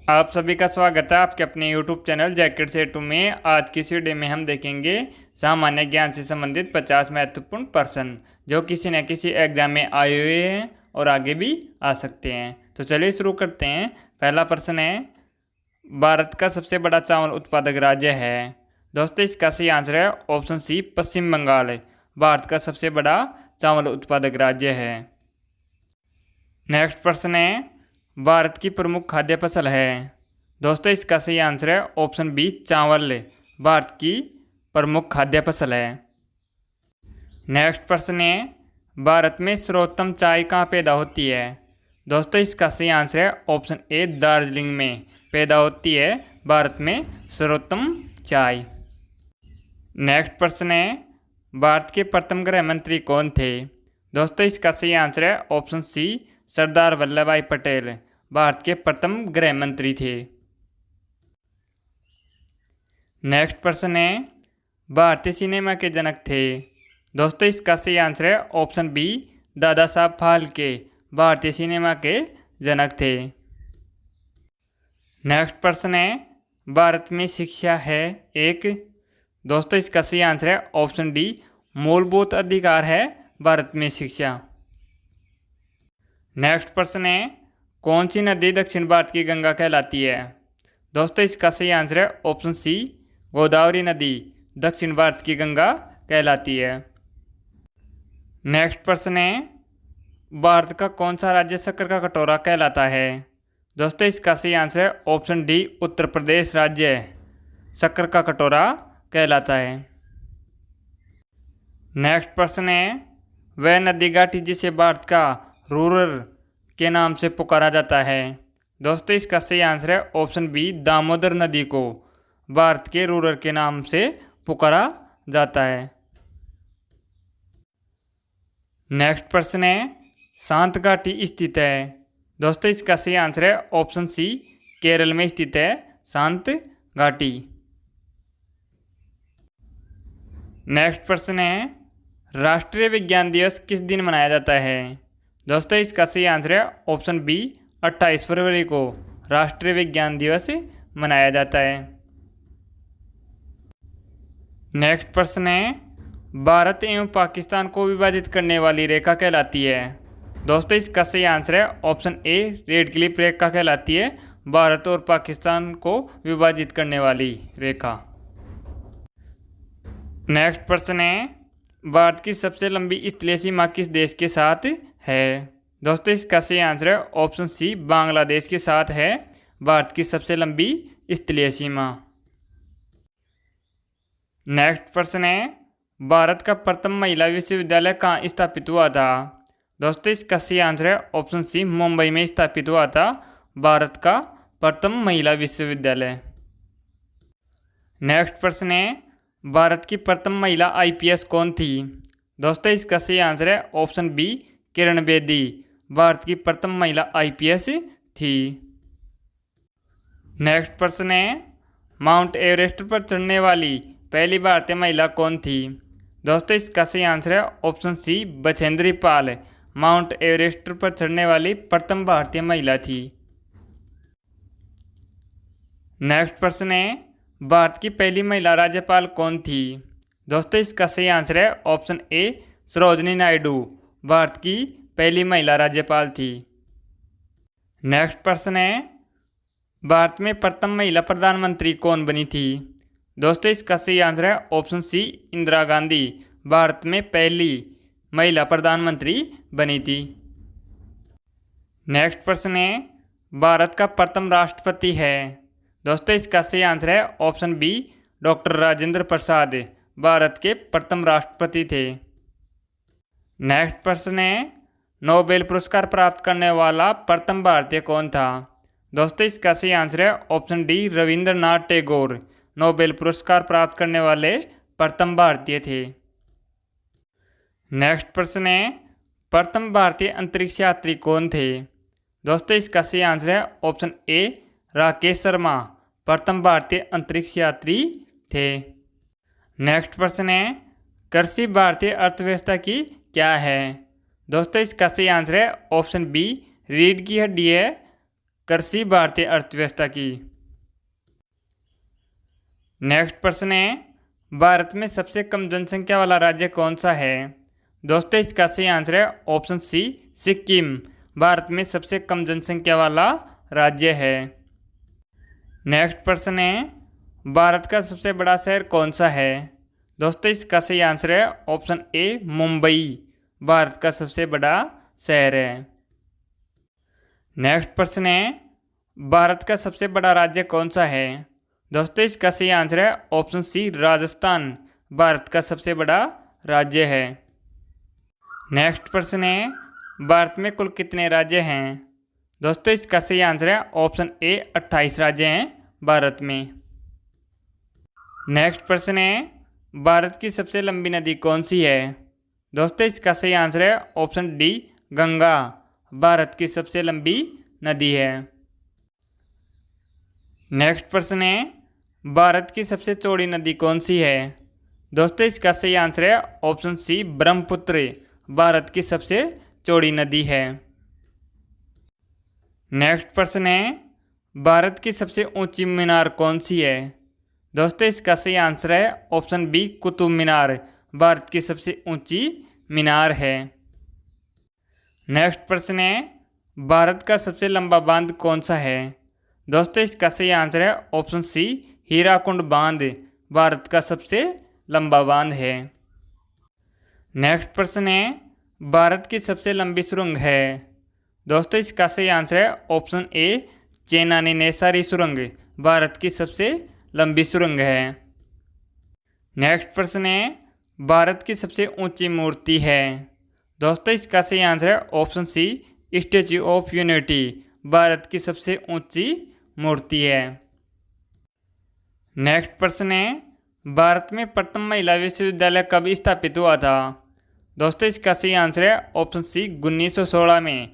आप सभी का स्वागत है आपके अपने YouTube चैनल जैकेट से टू में। आज की इस वीडियो में हम देखेंगे सामान्य ज्ञान से संबंधित 50 महत्वपूर्ण प्रश्न जो किसी न किसी एग्जाम में आए हुए हैं और आगे भी आ सकते हैं। तो चलिए शुरू करते हैं। पहला प्रश्न है, भारत का सबसे बड़ा चावल उत्पादक राज्य है। दोस्तों, इसका सही आंसर है ऑप्शन सी, पश्चिम बंगाल। भारत का सबसे बड़ा चावल उत्पादक राज्य है। नेक्स्ट प्रश्न है, भारत की प्रमुख खाद्य फसल है। दोस्तों, इसका सही आंसर है ऑप्शन बी, चावल। भारत की प्रमुख खाद्य फसल है। नेक्स्ट प्रश्न है, भारत में सर्वोत्तम चाय कहाँ पैदा होती है। दोस्तों, इसका सही आंसर है ऑप्शन ए, दार्जिलिंग में पैदा होती है भारत में सर्वोत्तम चाय। नेक्स्ट प्रश्न है, भारत के प्रथम गृह मंत्री कौन थे। दोस्तों, इसका सही आंसर है ऑप्शन सी, सरदार वल्लभ भाई पटेल भारत के प्रथम गृह मंत्री थे। नेक्स्ट प्रश्न है, भारतीय सिनेमा के जनक थे। दोस्तों, इसका सही आंसर है ऑप्शन बी, दादा साहब फाल्के भारतीय सिनेमा के जनक थे। नेक्स्ट प्रश्न है, भारत में शिक्षा है एक। दोस्तों, इसका सही आंसर है ऑप्शन डी, मूलभूत अधिकार है भारत में शिक्षा। नेक्स्ट प्रश्न है, कौन सी नदी दक्षिण भारत की गंगा कहलाती है। दोस्तों, इसका सही आंसर है ऑप्शन सी, गोदावरी नदी दक्षिण भारत की गंगा कहलाती है। नेक्स्ट प्रश्न है, भारत का कौन सा राज्य शक्कर का कटोरा कहलाता है। दोस्तों, इसका सही आंसर है ऑप्शन डी, उत्तर प्रदेश राज्य शक्कर का कटोरा कहलाता है। नेक्स्ट प्रश्न है, वह नदी घाटी जिसे भारत का रूरल के नाम से पुकारा जाता है। दोस्तों, इसका सही आंसर है ऑप्शन बी, दामोदर नदी को भारत के रूरल के नाम से पुकारा जाता है। नेक्स्ट प्रश्न है, शांत घाटी स्थित है। दोस्तों, इसका सही आंसर है ऑप्शन सी, केरल में स्थित है शांत घाटी। नेक्स्ट प्रश्न है, राष्ट्रीय विज्ञान दिवस किस दिन मनाया जाता है। दोस्तों, इसका सही आंसर है ऑप्शन बी, 28 फरवरी को राष्ट्रीय विज्ञान दिवस मनाया जाता है। नेक्स्ट प्रश्न है, भारत एवं पाकिस्तान को विभाजित करने वाली रेखा कहलाती है। दोस्तों, इसका सही आंसर है ऑप्शन ए, रेड क्लिफ रेखा कहलाती है भारत और पाकिस्तान को विभाजित करने वाली रेखा। नेक्स्ट प्रश्न है, भारत की सबसे लंबी स्थलीय सीमा किस देश के साथ है। दोस्तों, इसका सही आंसर है ऑप्शन सी, बांग्लादेश के साथ है भारत की सबसे लंबी स्थलीय सीमा। नेक्स्ट प्रश्न है, भारत का प्रथम महिला विश्वविद्यालय कहाँ स्थापित हुआ था। दोस्तों, इसका सही आंसर है ऑप्शन सी, मुंबई में स्थापित हुआ था भारत का प्रथम महिला विश्वविद्यालय। नेक्स्ट प्रश्न है, भारत की प्रथम महिला IPS कौन थी। दोस्तों, इसका सही आंसर है ऑप्शन बी, किरण बेदी भारत की प्रथम महिला IPS थी। नेक्स्ट प्रश्न है, माउंट एवरेस्ट पर चढ़ने वाली पहली भारतीय महिला कौन थी। दोस्तों, इसका सही आंसर है ऑप्शन सी, बछेंद्री पाल माउंट एवरेस्ट पर चढ़ने वाली प्रथम भारतीय महिला थी। नेक्स्ट प्रश्न है, भारत की पहली महिला राज्यपाल कौन थी। दोस्तों, इसका सही आंसर है ऑप्शन ए, सरोजिनी नायडू भारत की पहली महिला राज्यपाल थी। नेक्स्ट प्रश्न है, भारत में प्रथम महिला प्रधानमंत्री कौन बनी थी। दोस्तों, इसका सही आंसर है ऑप्शन सी, इंदिरा गांधी भारत में पहली महिला प्रधानमंत्री बनी थी। नेक्स्ट प्रश्न है, भारत का प्रथम राष्ट्रपति है। दोस्तों, इसका सही आंसर है option B, doctor Rajendra Prasad Bharat के प्रथम राष्ट्रपति थे। नेक्स्ट प्रश्न है, नोबेल पुरस्कार प्राप्त करने वाला प्रथम भारतीय कौन था। दोस्तों, इसका सही आंसर है option D, Rabindranath Tagore Nobel पुरस्कार प्राप्त करने वाले प्रथम भारतीय थे। नेक्स्ट प्रश्न है, प्रथम भारतीय अंतरिक्ष यात्री कौन थे। दोस्तों, इसका सही आंसर है ऑप्शन ए, राकेश शर्मा प्रथम भारतीय अंतरिक्ष यात्री थे। नेक्स्ट प्रश्न है, कृषि भारतीय अर्थव्यवस्था की क्या है। दोस्तों, इसका सही आंसर है ऑप्शन बी, रीढ़ की हड्डी है कृषि भारतीय अर्थव्यवस्था की। नेक्स्ट प्रश्न है, भारत में सबसे कम जनसंख्या वाला राज्य कौन सा है? दोस्तों इसका सही आंसर है ऑप्शन सी, सिक्किम। भारत में सबसे कम जनसंख्या वाला राज्य है। नेक्स्ट प्रश्न है, भारत का सबसे बड़ा शहर कौन सा है? दोस्तों इसका सही आंसर है ऑप्शन ए, मुंबई। भारत का सबसे बड़ा शहर है। नेक्स्ट प्रश्न है, भारत का सबसे बड़ा राज्य कौन सा है? दोस्तों इसका सही आंसर है ऑप्शन सी, राजस्थान। भारत का सबसे बड़ा राज्य है। नेक्स्ट प्रश्न है, भारत में कुल कितने राज्य हैं? दोस्तों इसका सही आंसर है ऑप्शन ए, 28 राज्य हैं भारत में। नेक्स्ट प्रश्न है, भारत की सबसे लंबी नदी कौन सी है? दोस्तों इसका सही आंसर है ऑप्शन डी, गंगा। भारत की सबसे लंबी नदी है। नेक्स्ट प्रश्न है, भारत की सबसे चौड़ी नदी कौन सी है? दोस्तों इसका सही आंसर है ऑप्शन सी, ब्रह्मपुत्र। भारत की सबसे चौड़ी नदी है। नेक्स्ट प्रश्न है, भारत की सबसे ऊंची मीनार कौन सी है? दोस्तों इसका सही आंसर है ऑप्शन बी, कुतुब मीनार। भारत की सबसे ऊंची मीनार है। नेक्स्ट प्रश्न है, भारत का सबसे लंबा बांध कौन सा है? दोस्तों इसका सही आंसर है ऑप्शन सी, हीराकुंड बांध। भारत का सबसे लंबा बांध है। नेक्स्ट प्रश्न है, भारत की सबसे लंबी सुरंग है? दोस्तों इसका सही आंसर है ऑप्शन ए, चेनानी नेसारी सुरंग। भारत की सबसे लंबी सुरंग है। नेक्स्ट प्रश्न है, भारत की सबसे ऊंची मूर्ति है? दोस्तों इसका सही आंसर है option C, Statue of Unity. Bharat की सबसे ऊंची मूर्ति है। नेक्स्ट प्रश्न है, भारत में प्रथम महिला विश्वविद्यालय कब स्थापित हुआ था? दोस्तों इसका सही आंसर है ऑप्शन सी, 1916 में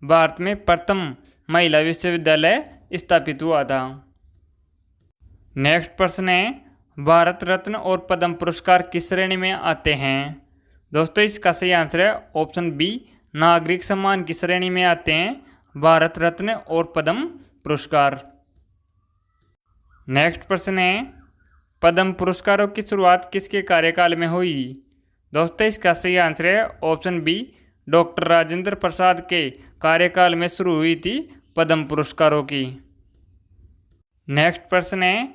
भारत में प्रथम महिला विश्वविद्यालय स्थापित हुआ था। नेक्स्ट प्रश्न है, भारत रत्न और पद्म पुरस्कार किस श्रेणी में आते हैं? दोस्तों इसका सही आंसर है ऑप्शन बी, नागरिक सम्मान की श्रेणी में आते हैं भारत रत्न और पद्म पुरस्कार। नेक्स्ट प्रश्न है, पद्म पुरस्कारों की शुरुआत किसके कार्यकाल में हुई? दोस्तों इसका सही आंसर है option B, doctor Rajendra Prasad के कार्यकाल में शुरू हुई थी पद्म पुरस्कारों की। नेक्स्ट प्रश्न है,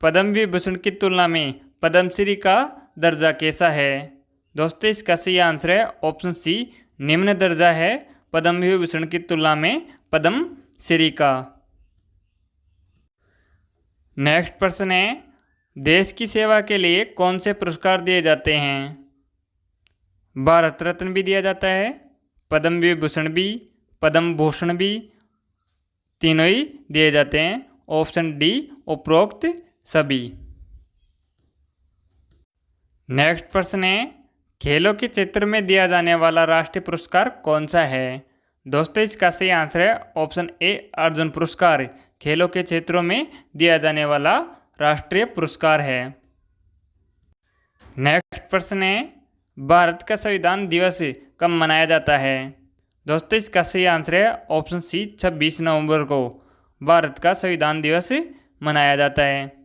पद्म विभूषण की तुलना में पद्मश्री का दर्जा कैसा है? दोस्तों इसका सही आंसर है ऑप्शन सी, निम्न दर्जा है पद्म विभूषण की तुलना में पद्मश्री का। नेक्स्ट प्रश्न है, देश की सेवा के लिए कौन से पुरस्कार दिए जाते हैं? भारत रत्न भी दिया जाता है, पद्म विभूषण भी, पद्म भूषण भी, तीनों ही दिए जाते हैं। ऑप्शन डी, उपरोक्त सभी। नेक्स्ट प्रश्न है, खेलों के क्षेत्र में दिया जाने वाला राष्ट्रीय पुरस्कार कौन सा है? दोस्तों इसका सही आंसर है ऑप्शन ए, अर्जुन पुरस्कार। खेलों के क्षेत्रों में दिया जाने वाला राष्ट्रीय पुरस्कार है। नेक्स्ट प्रश्न है, भारत का संविधान दिवस कब मनाया जाता है? दोस्तों इसका सही आंसर है ऑप्शन सी, 26 नवंबर को भारत का संविधान दिवस मनाया जाता है।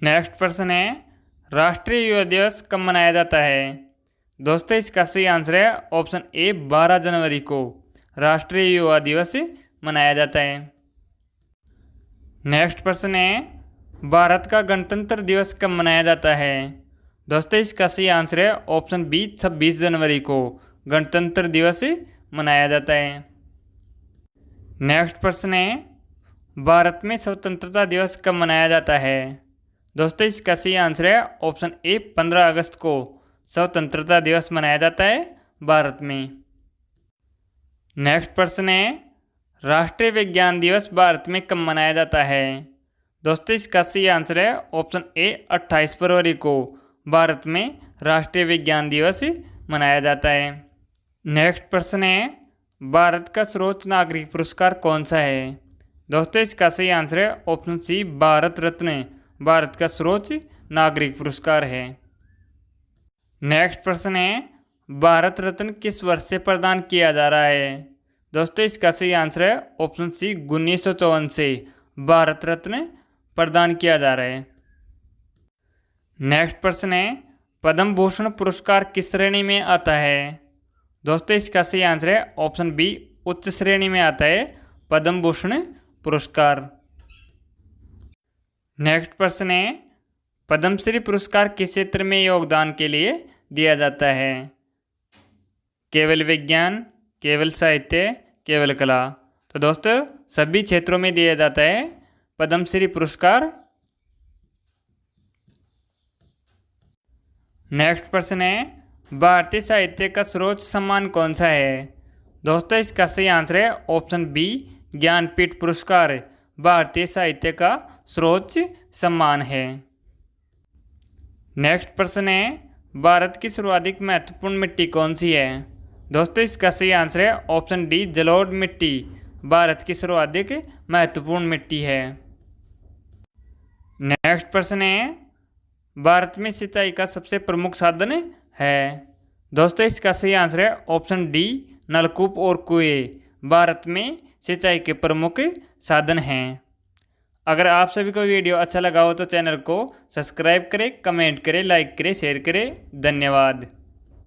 नेक्स्ट प्रश्न है, राष्ट्रीय युवा दिवस कब मनाया जाता है? दोस्तों इसका सही आंसर है ऑप्शन ए, 12 जनवरी को राष्ट्रीय युवा दिवस मनाया जाता है। नेक्स्ट प्रश्न है, भारत का गणतंत्र दिवस कब मनाया जाता है? दोस्तों इसका सही आंसर है ऑप्शन बी, 26 जनवरी को गणतंत्र दिवस मनाया जाता है। नेक्स्ट प्रश्न है, भारत में स्वतंत्रता दिवस कब मनाया जाता है? दोस्तों इसका सही आंसर है ऑप्शन ए, 15 अगस्त को स्वतंत्रता दिवस मनाया जाता है भारत में। नेक्स्ट प्रश्न है, राष्ट्रीय विज्ञान दिवस भारत में कब मनाया जाता है? दोस्तों इसका सही आंसर है ऑप्शन ए, 28 फरवरी को भारत में राष्ट्रीय विज्ञान दिवस मनाया जाता है। नेक्स्ट प्रश्न है, भारत का सर्वोच्च नागरिक पुरस्कार कौन सा है? दोस्तों इसका सही आंसर है ऑप्शन सी, भारत रत्न। भारत का सर्वोच्च नागरिक पुरस्कार है। नेक्स्ट प्रश्न है, भारत रत्न किस वर्ष से प्रदान किया जा रहा है? दोस्तों इसका सही आंसर है ऑप्शन सी 1954 से भारत रत्न प्रदान किया जा रहा है। नेक्स्ट प्रश्न है पद्म भूषण पुरस्कार किस श्रेणी में आता है? दोस्तों इसका सही आंसर है ऑप्शन बी उच्च श्रेणी में आता है पद्म भूषण पुरस्कार। नेक्स्ट प्रश्न है पद्मश्री पुरस्कार किस क्षेत्र में योगदान के लिए दिया जाता है? केवल विज्ञान, केवल साहित्य, केवल कला। तो दोस्तों सभी क्षेत्रों में दिया जाता है पद्मश्री पुरस्कार। नेक्स्ट प्रश्न है भारतीय साहित्य का सर्वोच्च सम्मान कौन सा है? दोस्तों इसका सही आंसर है ऑप्शन बी ज्ञानपीठ पुरस्कार भारतीय साहित्य का सर्वोच्च सम्मान है। नेक्स्ट प्रश्न है भारत की सर्वाधिक महत्वपूर्ण मिट्टी कौन सी है? दोस्तों इसका सही आंसर है ऑप्शन डी जलोढ़ मिट्टी भारत की सर्वाधिक महत्वपूर्ण मिट्टी है। नेक्स्ट प्रश्न है भारत में सिंचाई का सबसे प्रमुख साधन है? दोस्तों इसका सही आंसर है ऑप्शन डी नलकूप और कुएं भारत में सिंचाई के प्रमुख साधन हैं। अगर आप सभी को वीडियो अच्छा लगा हो तो चैनल को सब्सक्राइब करें, कमेंट करें, लाइक करें, शेयर करें। धन्यवाद।